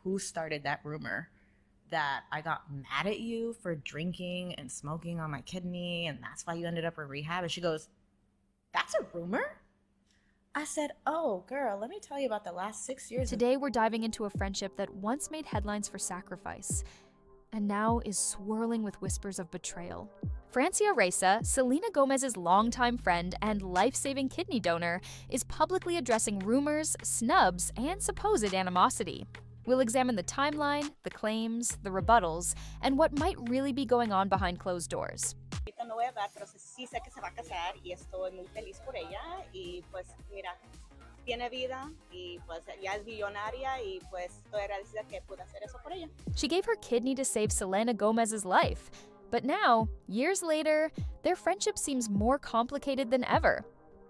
who started that rumor that I got mad at you for drinking and smoking on my kidney, and that's why you ended up in rehab? And she goes, that's a rumor? I said, oh, girl, let me tell you about the last 6 years. Today, we're diving into a friendship that once made headlines for sacrifice and now is swirling with whispers of betrayal. Francia Raisa, Selena Gomez's longtime friend and life-saving kidney donor, is publicly addressing rumors, snubs, and supposed animosity. We'll examine the timeline, the claims, the rebuttals, and what might really be going on behind closed doors. No voy a hablar, pero sí sé que se va a casar y estoy muy feliz por ella y pues mira, tiene vida y pues ya es billonaria y pues estoy agradecida que pude hacer eso por ella. She gave her kidney to save Selena Gomez's life. But now, years later, their friendship seems more complicated than ever.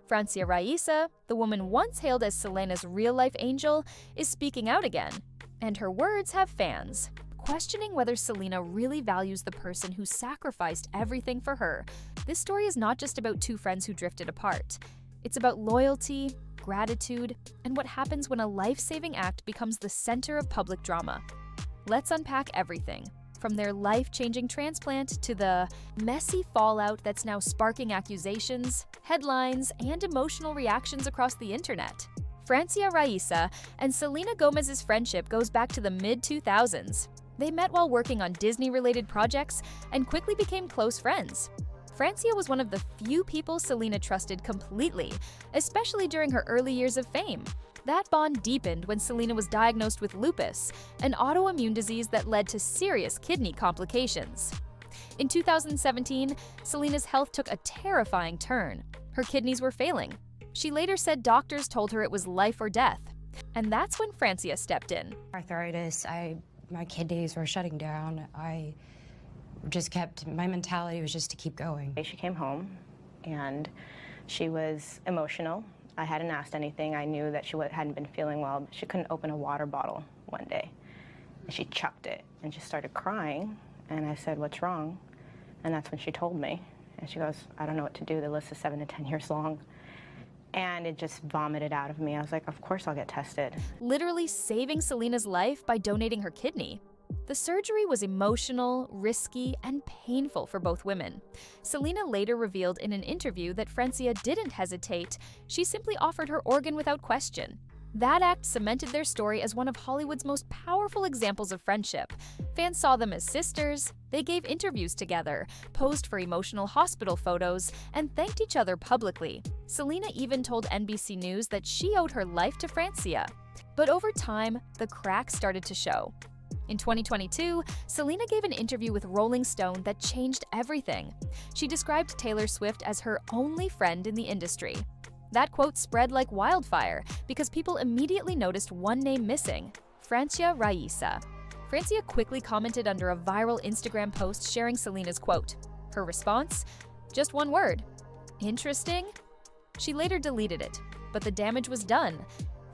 Francia Raisa, the woman once hailed as Selena's real-life angel, is speaking out again. And her words have fans, questioning whether Selena really values the person who sacrificed everything for her. This story is not just about two friends who drifted apart. It's about loyalty, gratitude, and what happens when a life-saving act becomes the center of public drama. Let's unpack everything, from their life-changing transplant to the messy fallout that's now sparking accusations, headlines, and emotional reactions across the internet. Francia Raisa and Selena Gomez's friendship goes back to the mid-2000s. They met while working on Disney-related projects and quickly became close friends. Francia was one of the few people Selena trusted completely, especially during her early years of fame. That bond deepened when Selena was diagnosed with lupus, an autoimmune disease that led to serious kidney complications. In 2017, Selena's health took a terrifying turn. Her kidneys were failing. She later said doctors told her it was life or death. And that's when Francia stepped in. Arthritis, my kidneys were shutting down. My mentality was just to keep going. She came home and she was emotional. I hadn't asked anything. I knew that she hadn't been feeling well. She couldn't open a water bottle one day. And she chucked it and just started crying. And I said, what's wrong? And that's when she told me. And she goes, I don't know what to do. The list is 7 to 10 years long. And it just vomited out of me. I was like, of course I'll get tested. Literally saving Selena's life by donating her kidney. The surgery was emotional, risky, and painful for both women. Selena later revealed in an interview that Francia didn't hesitate. She simply offered her organ without question. That act cemented their story as one of Hollywood's most powerful examples of friendship. Fans saw them as sisters, they gave interviews together, posed for emotional hospital photos, and thanked each other publicly. Selena even told NBC News that she owed her life to Francia. But over time, the cracks started to show. In 2022, Selena gave an interview with Rolling Stone that changed everything. She described Taylor Swift as her only friend in the industry. That quote spread like wildfire because people immediately noticed one name missing: Francia Raisa. Francia quickly commented under a viral Instagram post sharing Selena's quote. Her response? Just one word: interesting? She later deleted it, but the damage was done.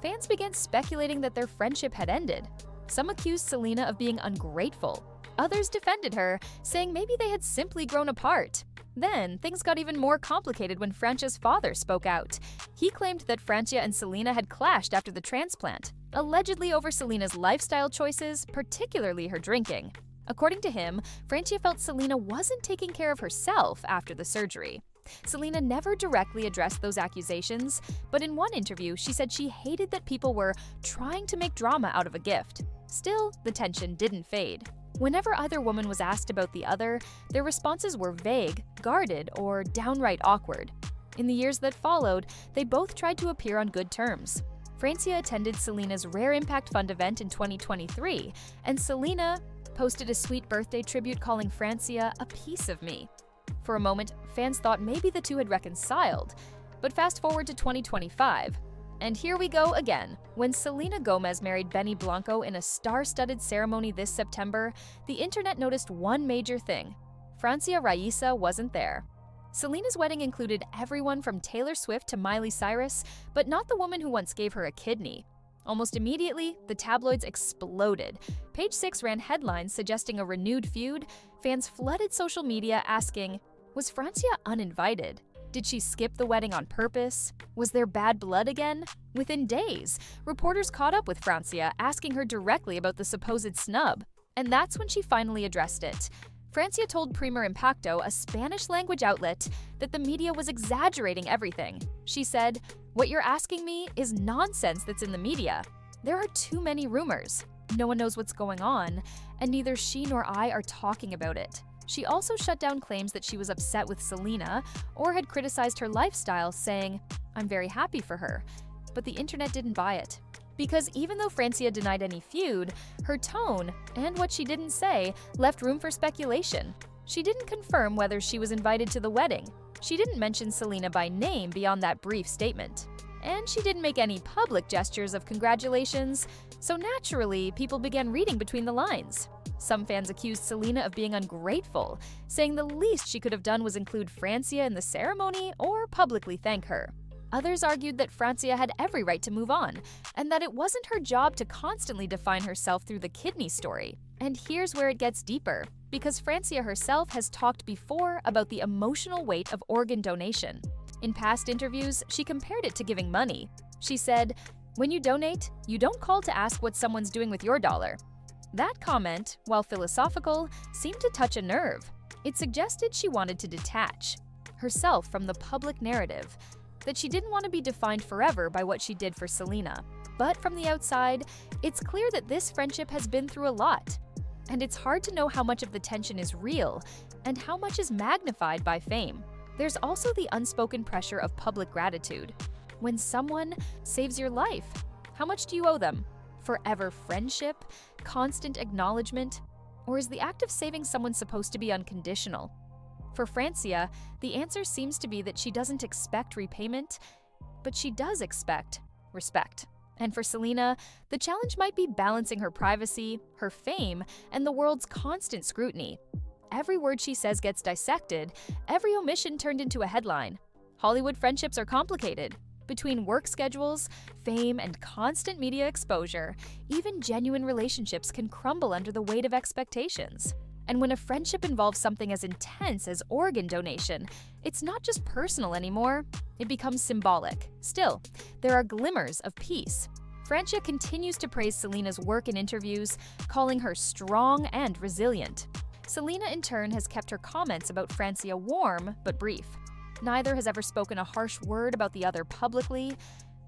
Fans began speculating that their friendship had ended. Some accused Selena of being ungrateful. Others defended her, saying maybe they had simply grown apart. Then, things got even more complicated when Francia's father spoke out. He claimed that Francia and Selena had clashed after the transplant, allegedly over Selena's lifestyle choices, particularly her drinking. According to him, Francia felt Selena wasn't taking care of herself after the surgery. Selena never directly addressed those accusations, but in one interview, she said she hated that people were trying to make drama out of a gift. Still, the tension didn't fade. Whenever either woman was asked about the other, their responses were vague, guarded, or downright awkward. In the years that followed, they both tried to appear on good terms. Francia attended Selena's Rare Impact Fund event in 2023, and Selena posted a sweet birthday tribute calling Francia a piece of me. For a moment, fans thought maybe the two had reconciled, but fast forward to 2025. And here we go again. When Selena Gomez married Benny Blanco in a star-studded ceremony this September, the internet noticed one major thing: Francia Raisa wasn't there. Selena's wedding included everyone from Taylor Swift to Miley Cyrus, but not the woman who once gave her a kidney. Almost immediately, the tabloids exploded. Page 6 ran headlines suggesting a renewed feud. Fans flooded social media asking, was Francia uninvited? Did she skip the wedding on purpose? Was there bad blood again? Within days, reporters caught up with Francia, asking her directly about the supposed snub. And that's when she finally addressed it. Francia told Primer Impacto, a Spanish-language outlet, that the media was exaggerating everything. She said, "What you're asking me is nonsense that's in the media. There are too many rumors. No one knows what's going on, and neither she nor I are talking about it." She also shut down claims that she was upset with Selena or had criticized her lifestyle, saying, "I'm very happy for her." But the internet didn't buy it. Because even though Francia denied any feud, her tone, and what she didn't say, left room for speculation. She didn't confirm whether she was invited to the wedding. She didn't mention Selena by name beyond that brief statement. And she didn't make any public gestures of congratulations, so naturally, people began reading between the lines. Some fans accused Selena of being ungrateful, saying the least she could have done was include Francia in the ceremony or publicly thank her. Others argued that Francia had every right to move on, and that it wasn't her job to constantly define herself through the kidney story. And here's where it gets deeper, because Francia herself has talked before about the emotional weight of organ donation. In past interviews, she compared it to giving money. She said, "When you donate, you don't call to ask what someone's doing with your dollar." That comment, while philosophical, seemed to touch a nerve. It suggested she wanted to detach herself from the public narrative, that she didn't want to be defined forever by what she did for Selena. But from the outside, it's clear that this friendship has been through a lot. And it's hard to know how much of the tension is real and how much is magnified by fame. There's also the unspoken pressure of public gratitude. When someone saves your life, how much do you owe them? Forever friendship? Constant acknowledgement? Or is the act of saving someone supposed to be unconditional? For Francia, the answer seems to be that she doesn't expect repayment, but she does expect respect. And for Selena, the challenge might be balancing her privacy, her fame, and the world's constant scrutiny. Every word she says gets dissected, every omission turned into a headline. Hollywood friendships are complicated. Between work schedules, fame, and constant media exposure, even genuine relationships can crumble under the weight of expectations. And when a friendship involves something as intense as organ donation, it's not just personal anymore, it becomes symbolic. Still, there are glimmers of peace. Francia continues to praise Selena's work in interviews, calling her strong and resilient. Selena, in turn, has kept her comments about Francia warm but brief. Neither has ever spoken a harsh word about the other publicly,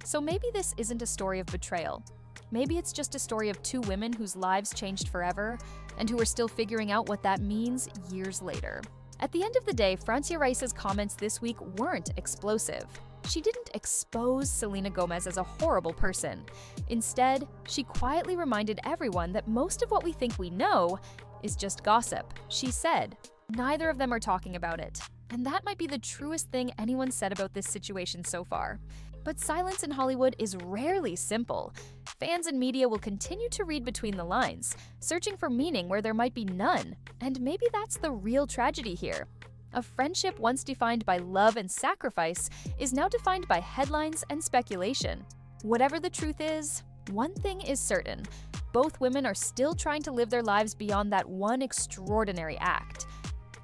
so maybe this isn't a story of betrayal. Maybe it's just a story of two women whose lives changed forever and who are still figuring out what that means years later. At the end of the day, Francia Raisa's comments this week weren't explosive. She didn't expose Selena Gomez as a horrible person. Instead, she quietly reminded everyone that most of what we think we know is just gossip. She said, "Neither of them are talking about it." And that might be the truest thing anyone said about this situation so far. But silence in Hollywood is rarely simple. Fans and media will continue to read between the lines, searching for meaning where there might be none. And maybe that's the real tragedy here. A friendship once defined by love and sacrifice is now defined by headlines and speculation. Whatever the truth is, one thing is certain. Both women are still trying to live their lives beyond that one extraordinary act.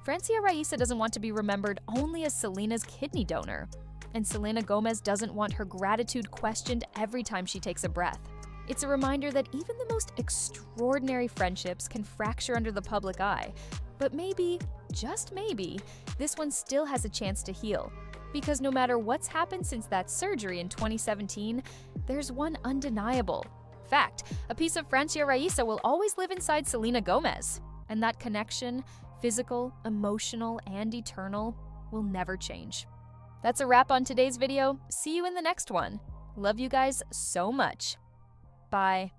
Francia Raisa doesn't want to be remembered only as Selena's kidney donor. And Selena Gomez doesn't want her gratitude questioned every time she takes a breath. It's a reminder that even the most extraordinary friendships can fracture under the public eye. But maybe, just maybe, this one still has a chance to heal. Because no matter what's happened since that surgery in 2017, there's one undeniable fact: a piece of Francia Raisa will always live inside Selena Gomez. And that connection, physical, emotional, and eternal, will never change. That's a wrap on today's video. See you in the next one. Love you guys so much. Bye.